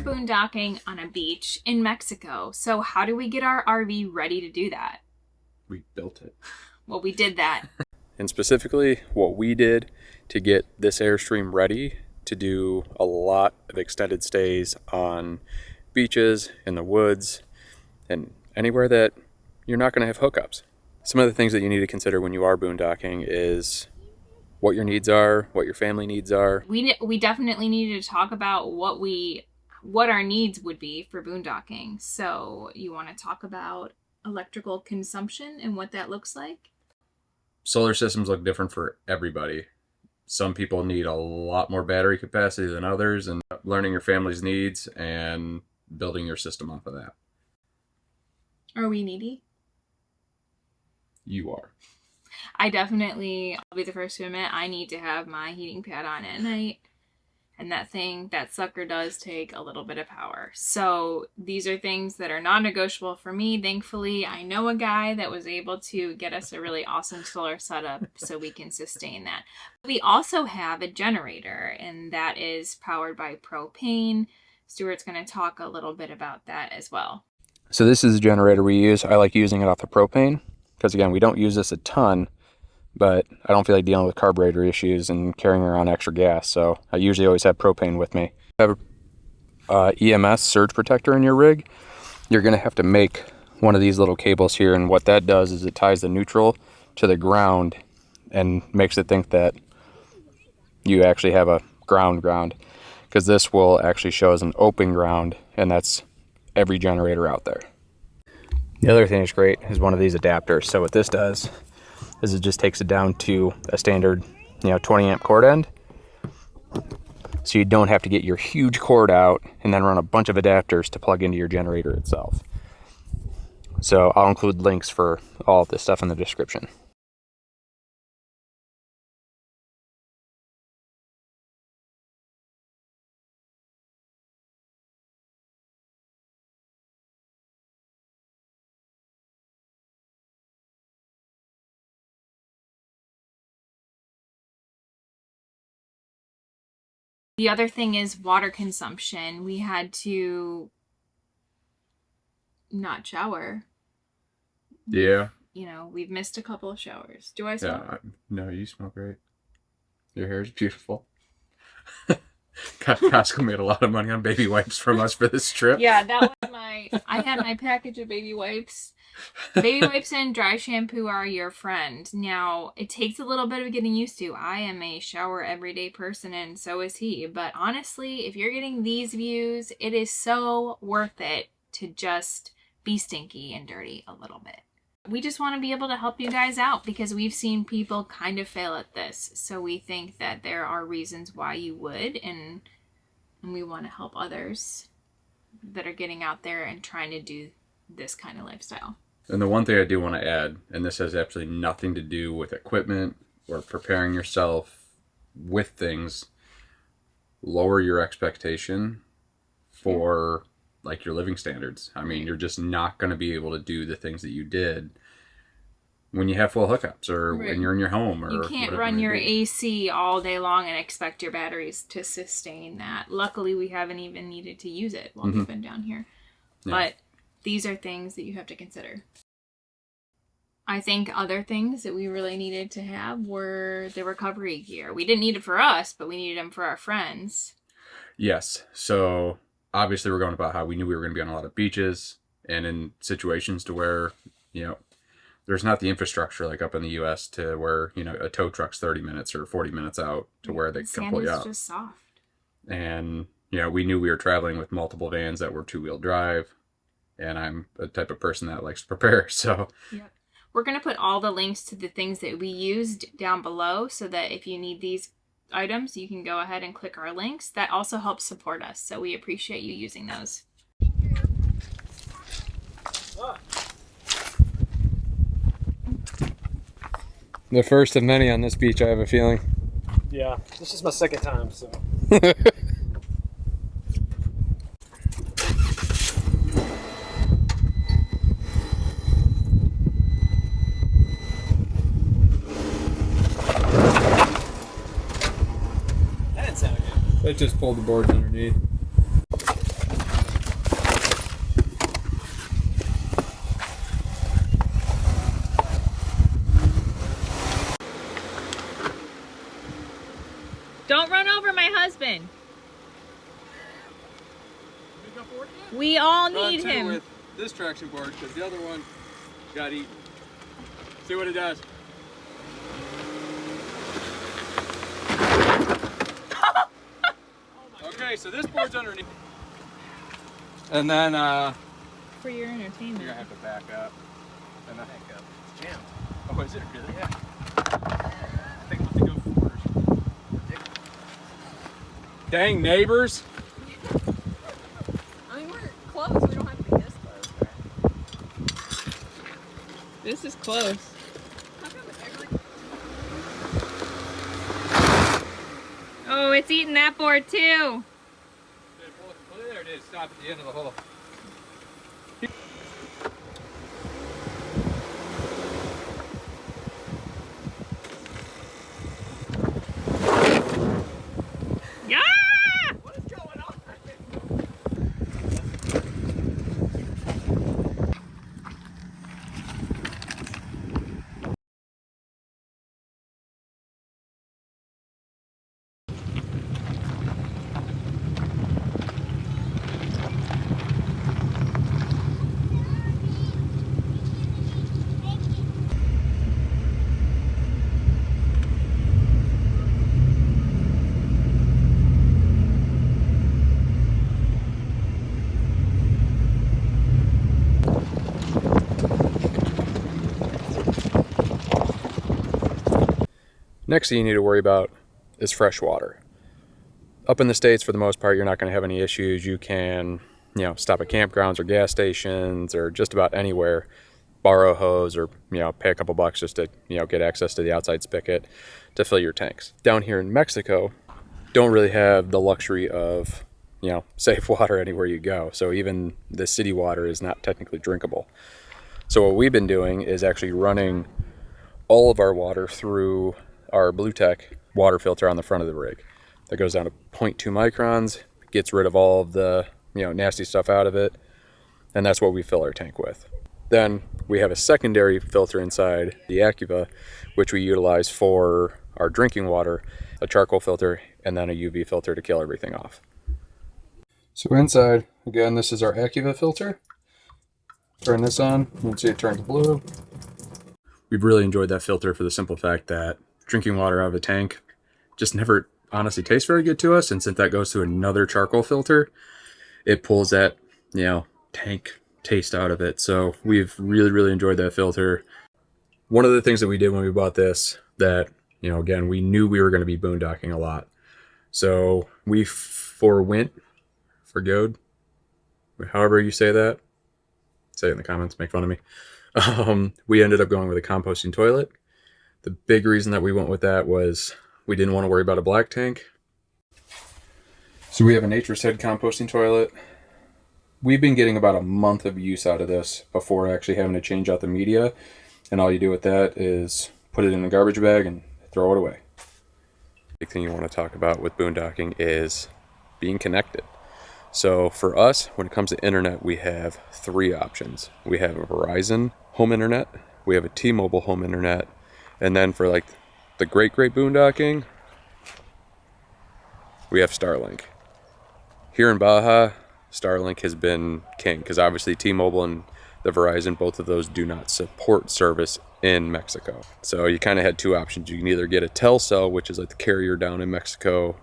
Boondocking on a beach in Mexico. So how do we get our RV ready to do that? We built it. Well, we did that. And specifically what we did to get this Airstream ready to do a lot of extended stays on beaches, in the woods, and anywhere that you're not going to have hookups. Some of the things that you need to consider when you are boondocking is what your needs are, what your family needs are. We definitely needed to talk about what our needs would be for boondocking. So you want to talk about electrical consumption and what that looks like? Solar systems look different for everybody. Some people need a lot more battery capacity than others, and learning your family's needs and building your system off of that. Are we needy? You are. I'll be the first to admit, I need to have my heating pad on at night. And that sucker does take a little bit of power. So these are things that are non-negotiable for me. Thankfully, I know a guy that was able to get us a really awesome solar setup so we can sustain that. We also have a generator, and that is powered by propane. Stuart's going to talk a little bit about that as well. So this is the generator we use. I like using it off the propane because, again, we don't use this a ton, but I don't feel like dealing with carburetor issues and carrying around extra gas, so I usually always have propane with me. If you have a EMS surge protector in your rig, you're going to have to make one of these little cables here, and what that does is it ties the neutral to the ground and makes it think that you actually have a ground, because this will actually show as an open ground, and that's every generator out there. The other thing that's great is one of these adapters. So what this does is it just takes it down to a standard 20 amp cord end, so you don't have to get your huge cord out and then run a bunch of adapters to plug into your generator itself. So I'll include links for all of this stuff in the description. The other thing is water consumption. We had to not shower. Yeah. We've missed a couple of showers. Do I smell? Yeah, no, you smell great. Your hair is beautiful. Costco made a lot of money on baby wipes from us for this trip. Yeah, that was I had my package of baby wipes. Baby wipes and dry shampoo are your friend. Now, it takes a little bit of getting used to. I am a shower everyday person, and so is he. But honestly, if you're getting these views, it is so worth it to just be stinky and dirty a little bit. We just want to be able to help you guys out because we've seen people kind of fail at this. So we think that there are reasons why you would, and we want to help others that are getting out there and trying to do this kind of lifestyle. And the one thing I do want to add, and this has absolutely nothing to do with equipment or preparing yourself with things, lower your expectation for like your living standards. I mean, you're just not going to be able to do the things that you did when you have full hookups or when you're in your home. Or you can't run your AC all day long and expect your batteries to sustain that. Luckily, we haven't even needed to use it while we've been down here. Yeah. But these are things that you have to consider. I think other things that we really needed to have were the recovery gear. We didn't need it for us, but we needed them for our friends. Yes. So obviously we're going about how we knew we were going to be on a lot of beaches and in situations to where, there's not the infrastructure like up in the U.S. to where, a tow truck's 30 minutes or 40 minutes out to where they can pull you out. Sand is just soft. And we knew we were traveling with multiple vans that were 2-wheel drive, and I'm the type of person that likes to prepare. So yep. We're going to put all the links to the things that we used down below so that if you need these items, you can go ahead and click our links. That also helps support us, so we appreciate you using those. the first of many on this beach, I have a feeling. Yeah, this is my second time, so. That didn't sound good. It just pulled the boards underneath. Don't run over my husband. We all need him. With this traction board because the other one got eaten. See what it does. Okay, so this board's underneath. And then For your entertainment. you're gonna have to back up. And then back up. It's jammed. Oh, is it really? Yeah. I think we'll have to go forward. Dang neighbors! I mean, we're close. We don't have to be this close, right? This is close. Oh, it's eating that board too. Well, there it is. Stop at the end of the hole. Yeah! What is going on? Next thing you need to worry about is fresh water. Up in the States, for the most part, you're not going to have any issues. You can, stop at campgrounds or gas stations or just about anywhere, borrow a hose or, pay a couple bucks just to, get access to the outside spigot to fill your tanks. Down here in Mexico, don't really have the luxury of, safe water anywhere you go. So even the city water is not technically drinkable. So what we've been doing is actually running all of our water through our blutech water filter on the front of the rig. That goes down to 0.2 microns, gets rid of all of the nasty stuff out of it, and that's what we fill our tank with. Then we have a secondary filter inside the Acuva, which we utilize for our drinking water, a charcoal filter, and then a UV filter to kill everything off. So inside, again, this is our Acuva filter. Turn this on, you can see it turns blue. We've really enjoyed that filter for the simple fact that drinking water out of a tank just never honestly tastes very good to us. And since that goes to another charcoal filter, it pulls that, tank taste out of it. So we've really, really enjoyed that filter. One of the things that we did when we bought this that, again, we knew we were going to be boondocking a lot. So we forgoed, however you say that, say it in the comments, make fun of me. We ended up going with a composting toilet. The big reason that we went with that was we didn't want to worry about a black tank. So we have a Nature's Head composting toilet. We've been getting about a month of use out of this before actually having to change out the media. And all you do with that is put it in a garbage bag and throw it away. Big thing you want to talk about with boondocking is being connected. So for us, when it comes to internet, we have 3 options. We have a Verizon home internet, we have a T-Mobile home internet, and then for like the great boondocking, we have Starlink. Here in Baja, Starlink has been king because obviously T-Mobile and the Verizon, both of those do not support service in Mexico. So you kind of had 2 options. You can either get a Telcel, which is like the carrier down in Mexico,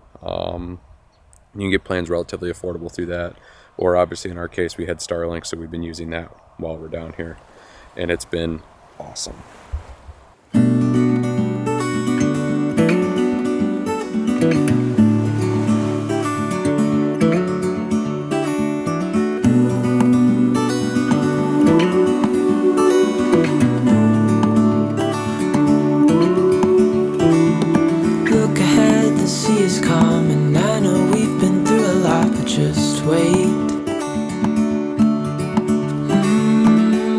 You can get plans relatively affordable through that. Or obviously in our case, we had Starlink, so we've been using that while we're down here. And it's been awesome. Look ahead, the sea is calm, and I know we've been through a lot, but just wait.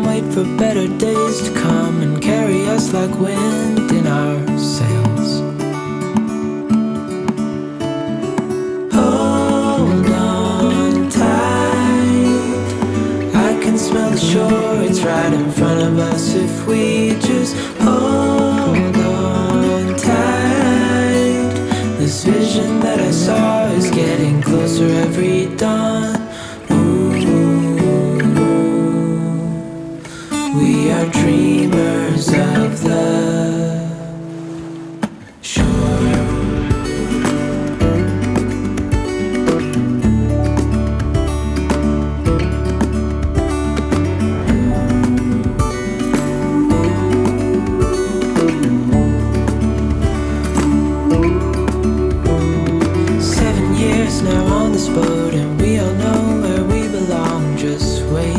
Wait for better days to come and carry us like wind in our sails. Hold on tight, I can smell the shore, it's right in front of us if we just hold on tight. This vision that I saw is getting closer every dawn. We are dreamers of the shore. 7 years now on this boat, and we all know where we belong. Just wait.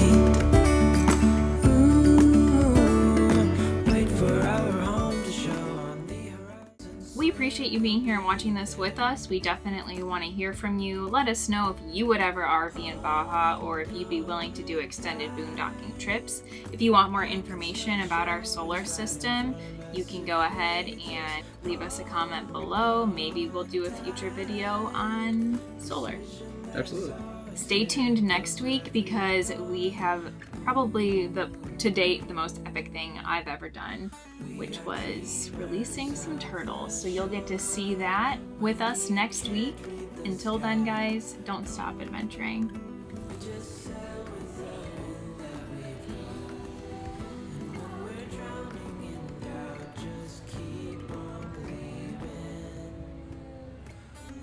We appreciate you being here and watching this with us. We definitely want to hear from you. Let us know if you would ever RV in Baja, or if you'd be willing to do extended boondocking trips. If you want more information about our solar system, you can go ahead and leave us a comment below. Maybe we'll do a future video on solar. Absolutely. Stay tuned next week because we have probably to date the most epic thing I've ever done, which was releasing some turtles. So you'll get to see that with us next week. Until then, guys, don't stop adventuring.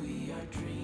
We are dreamers.